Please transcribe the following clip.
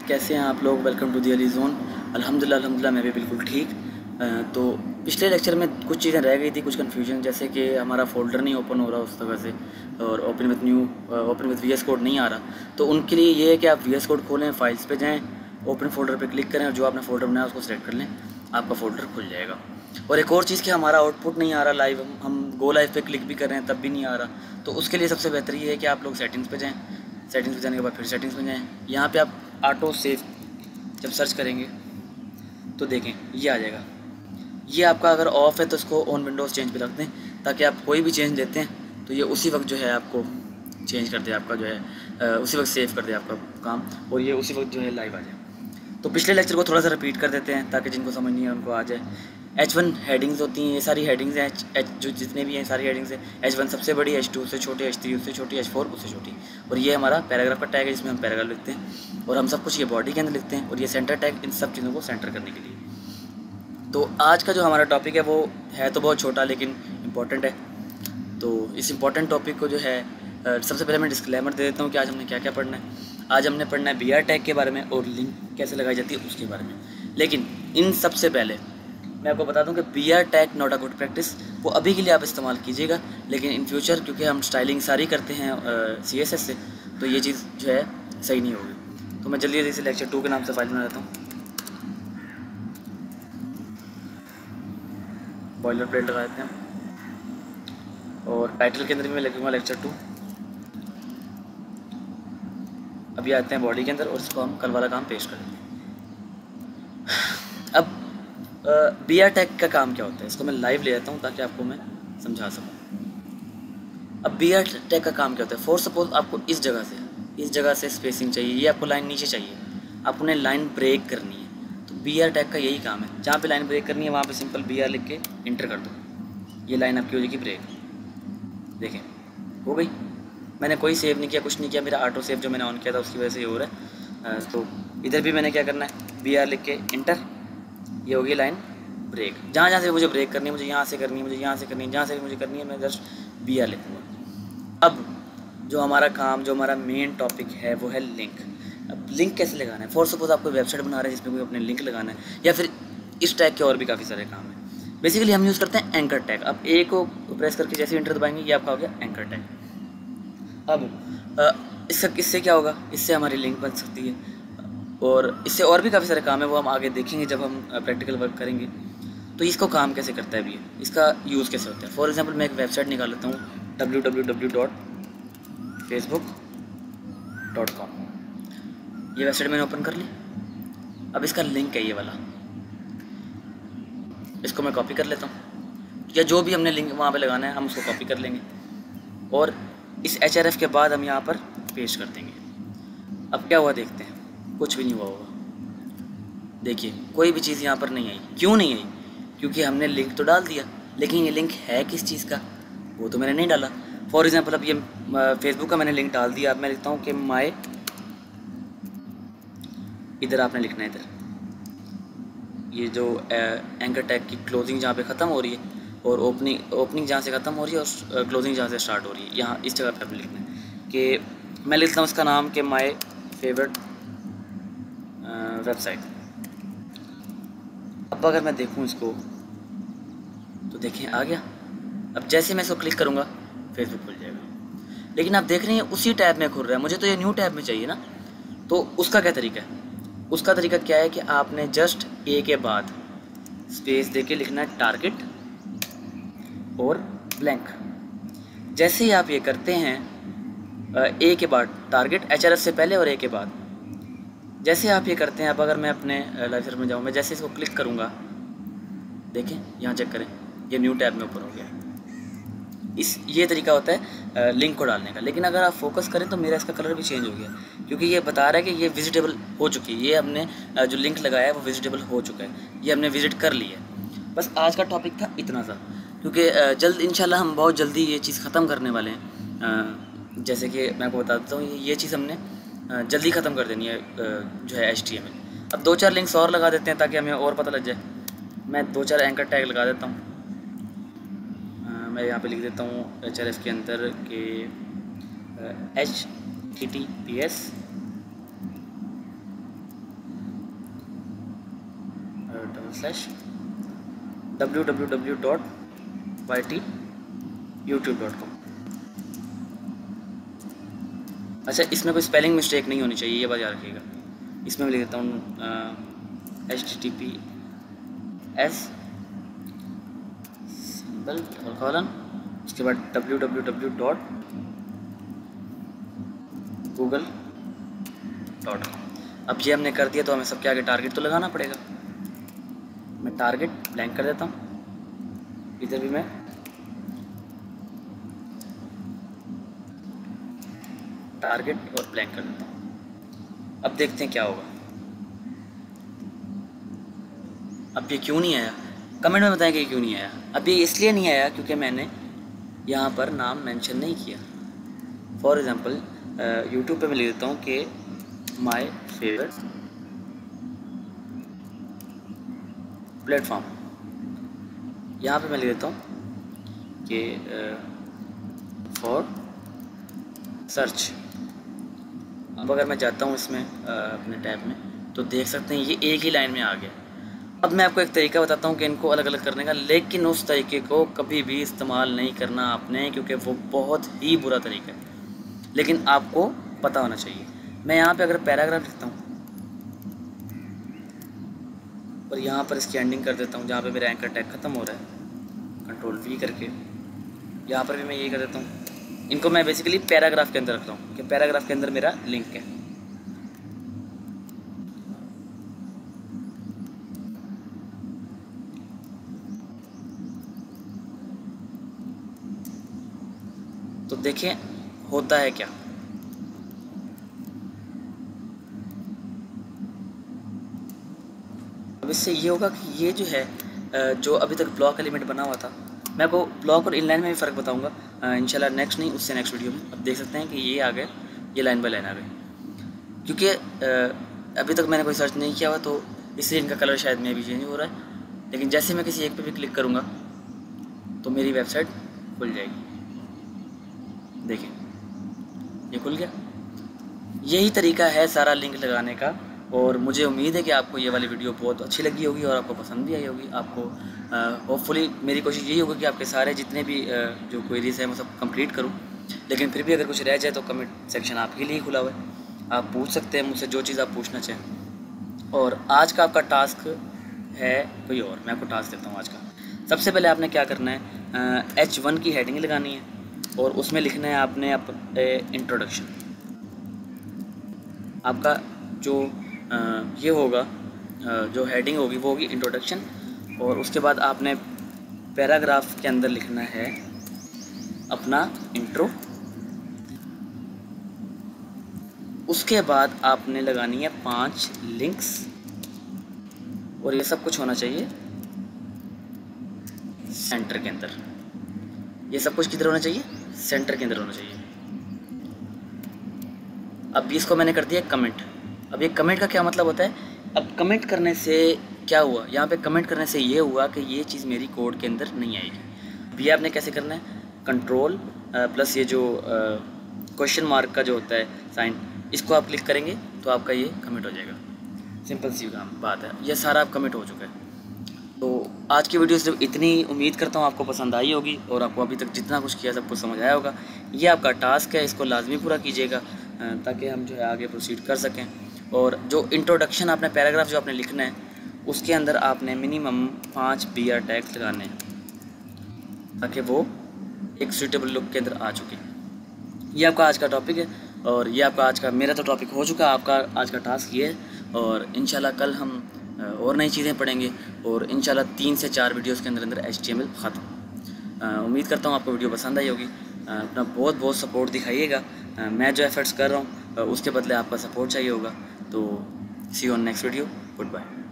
कैसे हैं आप लोग। Welcome to the Ali zone. अल्हम्दुलिल्लाह मैं भी बिल्कुल ठीक। तो पिछले लेक्चर में कुछ चीज़ें रह गई थी, कुछ कन्फ्यूजन, जैसे कि हमारा फ़ोल्डर नहीं ओपन हो रहा उस तरह से, और open with V S code नहीं आ रहा। तो उनके लिए ये है कि आप वी एस कोड खोलें, फाइल्स पे जाएं, ओपन फोल्डर पे क्लिक करें और जो आपने फ़ोल्डर बनाया उसको सेलेक्ट कर लें, आपका फ़ोल्डर खुल जाएगा। और एक और चीज़ कि हमारा आउटपुट नहीं आ रहा लाइव, हम गो लाइव पे क्लिक भी कर रहे हैं तब भी नहीं आ रहा। तो उसके लिए सबसे बेहतर ये है कि आप लोग सेटिंग्स पे जाएँ। सेटिंग्स पे जाने के बाद फिर सेटिंग्स में जाएँ, यहाँ पे आप ऑटो सेव जब सर्च करेंगे तो देखें ये आ जाएगा। ये आपका अगर ऑफ़ है तो इसको ऑन विंडोज़ चेंज पे रख दें, ताकि आप कोई भी चेंज देते हैं तो ये उसी वक्त जो है आपको चेंज कर दे, आपका जो है उसी वक्त सेव कर दे आपका काम, और ये उसी वक्त जो है लाइव आ जाए। तो पिछले लेक्चर को थोड़ा सा रिपीट कर देते हैं ताकि जिनको समझ नहीं है उनको आ जाए। H1 हेडिंग्स होती हैं, ये सारी हेडिंग्स हैं, H जो जितने भी हैं सारी हेडिंग्स हैं। H1 सबसे बड़ी, H2 उससे छोटी, H3 उससे छोटी, H4 उससे छोटी, और ये हमारा पैराग्राफ का टैग है जिसमें हम पैराग्राफ लिखते हैं, और हम सब कुछ ये बॉडी के अंदर लिखते हैं, और ये सेंटर टैग इन सब चीज़ों को सेंटर करने के लिए। तो आज का जो हमारा टॉपिक है वो है तो बहुत छोटा लेकिन इम्पॉर्टेंट है। तो इस इम्पॉर्टेंट टॉपिक को जो है सबसे पहले मैं डिस्क्लेमर दे देता हूँ कि आज हमने क्या क्या पढ़ना है। आज हमने पढ़ना है BR टैग के बारे में और लिंक कैसे लगाई जाती है उसके बारे में। लेकिन इन सबसे पहले मैं आपको बता दूं कि BR tag not a good practice, वो अभी के लिए आप इस्तेमाल कीजिएगा, लेकिन इन फ्यूचर क्योंकि हम स्टाइलिंग सारी करते हैं CSS से, तो ये चीज़ जो है सही नहीं होगी। तो मैं जल्दी जल्दी से लेक्चर 2 के नाम से फाइल बना देता हूँ। बॉयलर प्लेट लगा देते हैं और टाइटल के अंदर भी मैं लिखूँगा लेक्चर 2। अभी आते हैं बॉडी के अंदर और इसको हम कल वाला काम पेश कर देंगे। अब BR टैग का काम क्या होता है, इसको मैं लाइव ले जाता हूँ ताकि आपको मैं समझा सकूँ। अब BR टैग का काम क्या होता है। फॉर सपोज आपको इस जगह से स्पेसिंग चाहिए, ये आपको लाइन नीचे चाहिए, आपको ने लाइन ब्रेक करनी है, तो BR टैग का यही काम है। जहाँ पे लाइन ब्रेक करनी है वहाँ पे सिंपल BR लिख के इंटर कर दो, ये लाइन आपकी हो जाएगी ब्रेक। देखें हो गई, मैंने कोई सेव नहीं किया, कुछ नहीं किया, मेरा ऑटो सेव जो मैंने ऑन किया था उसकी वजह से ये हो रहा है। तो इधर भी मैंने क्या करना है, BR लिख के इंटर, ये होगी लाइन ब्रेक। जहाँ जहाँ से मुझे ब्रेक करनी है, मुझे यहाँ से करनी है, मुझे यहाँ से करनी है, जहाँ से भी मुझे करनी है मैं जस्ट BR लिखूँगा। अब जो हमारा काम, जो हमारा मेन टॉपिक है वो है लिंक। अब लिंक कैसे लगाना है। फॉर सपोज आप कोई वेबसाइट बना रहे हैं जिसमें कोई अपने लिंक लगाना है, या फिर इस टैग के और भी काफ़ी सारे काम हैं। बेसिकली हम यूज़ करते हैं एंकर टैग। अब ए को प्रेस करके जैसे इंटर दबाएंगे ये आपका हो गया एंकर टैग। अब इससे क्या होगा, इससे हमारी लिंक बन सकती है, और इससे और भी काफ़ी सारे काम है, वो हम आगे देखेंगे जब हम प्रैक्टिकल वर्क करेंगे। तो इसको काम कैसे करता है भी, इसका यूज़ कैसे होता है। फॉर एग्जांपल मैं एक वेबसाइट निकाल लेता हूँ www.facebook.com। ये वेबसाइट मैंने ओपन कर ली। अब इसका लिंक है ये वाला, इसको मैं कॉपी कर लेता हूँ, या जो भी हमने लिंक वहाँ पे लगाना है हम उसको कॉपी कर लेंगे, और इस href के बाद हम यहाँ पर पेस्ट कर देंगे। अब क्या हुआ देखते हैं, कुछ भी नहीं हुआ होगा। देखिए कोई भी चीज़ यहाँ पर नहीं आई। क्यों नहीं आई, क्योंकि हमने लिंक तो डाल दिया, लेकिन ये लिंक है किस चीज़ का वो तो मैंने नहीं डाला। फॉर एग्जांपल अब ये फेसबुक का मैंने लिंक डाल दिया। अब मैं लिखता हूँ कि माय, इधर आपने लिखना है, इधर ये जो एंकर टैग की क्लोजिंग जहाँ पे ख़त्म हो रही है और ओपनिंग जहाँ से ख़त्म हो रही है और क्लोजिंग जहाँ से स्टार्ट हो रही है, यहाँ इस जगह पे आपने लिखना है कि मैं लिखता हूँ इसका नाम कि माय फेवरेट वेबसाइट। अब अगर मैं देखूँ इसको तो देखें आ गया। अब जैसे मैं इसको क्लिक करूँगा फेसबुक खुल जाएगा, लेकिन आप देख रहे हैं उसी टैब में खुल रहा है, मुझे तो ये न्यू टैब में चाहिए ना। तो उसका क्या तरीका है, उसका तरीका क्या है कि आपने जस्ट ए के बाद स्पेस देके लिखना है टारगेट और ब्लैंक। जैसे ही आप ये करते हैं ए के बाद टारगेट, href से पहले और ए के बाद, जैसे आप ये करते हैं। अब अगर मैं अपने लाइव सर्वर में जाऊँ, मैं जैसे इसको क्लिक करूँगा देखें यहाँ चेक करें ये न्यू टैब में ऊपर हो गया। ये तरीका होता है लिंक को डालने का। लेकिन अगर आप फोकस करें तो मेरा इसका कलर भी चेंज हो गया, क्योंकि ये बता रहा है कि ये विजिटेबल हो चुकी है, ये हमने जो लिंक लगाया है वो विजिटेबल हो चुका है, ये हमने विजिट कर ली है। बस आज का टॉपिक था इतना सा, क्योंकि जल्द इंशाल्लाह हम बहुत जल्दी ये चीज़ ख़त्म करने वाले हैं। जैसे कि मैं आपको बता देता हूँ, ये चीज़ हमने जल्दी ख़त्म कर देनी है जो है HTML। अब 2-4 लिंक्स और लगा देते हैं ताकि हमें और पता लग जाए। मैं 2-4 एंकर टैग लगा देता हूँ। मैं यहाँ पे लिख देता हूँ href के अंदर कि HTTPS www.ytyoutube.com। अच्छा, इसमें कोई स्पेलिंग मिस्टेक नहीं होनी चाहिए, ये बात याद रखिएगा। इसमें मैं लिख देता हूँ HTTPS कॉलन, उसके बाद www.google.com। अब ये हमने कर दिया तो हमें सबके आगे टारगेट तो लगाना पड़ेगा। मैं टारगेट ब्लैंक कर देता हूँ, इधर भी मैं टारगेट और ब्लैंक कर देता हूँ। अब देखते हैं क्या होगा। अब ये क्यों नहीं आया, कमेंट में बताएं कि ये क्यों नहीं आया। अब ये इसलिए नहीं आया क्योंकि मैंने यहाँ पर नाम मेंशन नहीं किया। फॉर एग्ज़ाम्पल यूट्यूब पे मैं लिख देता हूँ कि माय फेवरेट प्लेटफॉर्म। यहाँ पे मैं लिख देता हूँ कि फॉर सर्च। अब अगर मैं जाता हूँ इसमें अपने टैब में तो देख सकते हैं ये एक ही लाइन में आ गया। अब मैं आपको एक तरीका बताता हूँ कि इनको अलग अलग करने का, लेकिन उस तरीके को कभी भी इस्तेमाल नहीं करना आपने, क्योंकि वो बहुत ही बुरा तरीका है, लेकिन आपको पता होना चाहिए। मैं यहाँ पे अगर पैराग्राफ लिखता हूँ और यहाँ पर इसकी एंडिंग कर देता हूँ, जहाँ पे मेरा एंकर टैग ख़त्म हो रहा है, Ctrl+V करके यहाँ पर भी मैं यही कर देता हूँ। इनको मैं बेसिकली पैराग्राफ के अंदर रखता हूँ कि पैराग्राफ के अंदर मेरा लिंक है। तो देखिए होता है क्या। अब इससे ये होगा कि ये जो है जो अभी तक ब्लॉक एलिमेंट बना हुआ था, मैं आपको ब्लॉक और इनलाइन में भी फ़र्क बताऊंगा इंशाल्लाह नेक्स्ट नहीं उससे नेक्स्ट वीडियो में। अब देख सकते हैं कि ये आ गए, ये लाइन बाय लाइन आ गए, क्योंकि अभी तक मैंने कोई सर्च नहीं किया हुआ, तो इसलिए इनका कलर शायद में भी चेंज हो रहा है। लेकिन जैसे मैं किसी एक पे भी क्लिक करूँगा तो मेरी वेबसाइट खुल जाएगी। देखिए ये खुल गया। यही तरीका है सारा लिंक लगाने का, और मुझे उम्मीद है कि आपको ये वाली वीडियो बहुत अच्छी लगी होगी और आपको पसंद भी आई होगी। आपको होपफुली मेरी कोशिश यही होगी कि आपके सारे जितने भी जो क्वेरीज हैं वो सब कंप्लीट करूं। लेकिन फिर भी अगर कुछ रह जाए तो कमेंट सेक्शन आपके लिए ही खुला हुआ है, आप पूछ सकते हैं मुझसे जो चीज़ आप पूछना चाहें। और आज का आपका टास्क है कोई और, मैं आपको टास्क देता हूँ आज का। सबसे पहले आपने क्या करना है, H1 की हेडिंग लगानी है और उसमें लिखना है आपने इंट्रोडक्शन। आपका जो ये होगा, जो हेडिंग होगी वो होगी इंट्रोडक्शन, और उसके बाद आपने पैराग्राफ के अंदर लिखना है अपना इंट्रो। उसके बाद आपने लगानी है 5 लिंक्स, और ये सब कुछ होना चाहिए सेंटर के अंदर। ये सब कुछ किधर होना चाहिए, सेंटर के अंदर होना चाहिए। अब इसको मैंने कर दिया कमेंट। अब ये कमेंट का क्या मतलब होता है, अब कमेंट करने से क्या हुआ, यहाँ पे कमेंट करने से ये हुआ कि ये चीज़ मेरी कोड के अंदर नहीं आएगी। अब ये आपने कैसे करना है, कंट्रोल प्लस ये जो क्वेश्चन मार्क का जो होता है साइन, इसको आप क्लिक करेंगे तो आपका ये कमेंट हो जाएगा। सिंपल सी बात है, ये सारा आप कमेंट हो चुका है। तो आज की वीडियो सिर्फ इतनी, उम्मीद करता हूँ आपको पसंद आई होगी और आपको अभी तक जितना कुछ किया सब कुछ समझ आया होगा। ये आपका टास्क है, इसको लाजमी पूरा कीजिएगा ताकि हम जो है आगे प्रोसीड कर सकें। और जो इंट्रोडक्शन आपने पैराग्राफ जो आपने लिखना है उसके अंदर आपने मिनिमम 5 BR टैग्स लगाने हैं ताकि वो एक सूटेबल लुक के अंदर आ चुके। ये आपका आज का टॉपिक है, और ये आपका आज का, मेरा तो टॉपिक हो चुका, आपका आज का टास्क ये है। और इंशाल्लाह कल हम और नई चीज़ें पढ़ेंगे, और इंशाल्लाह 3 से 4 वीडियोस के अंदर HTML ख़त्म। उम्मीद करता हूँ आपको वीडियो पसंद आई होगी। अपना बहुत बहुत सपोर्ट दिखाइएगा। मैं जो एफर्ट्स कर रहा हूँ उसके बदले आपका सपोर्ट चाहिए होगा। तो see you on next video, good bye.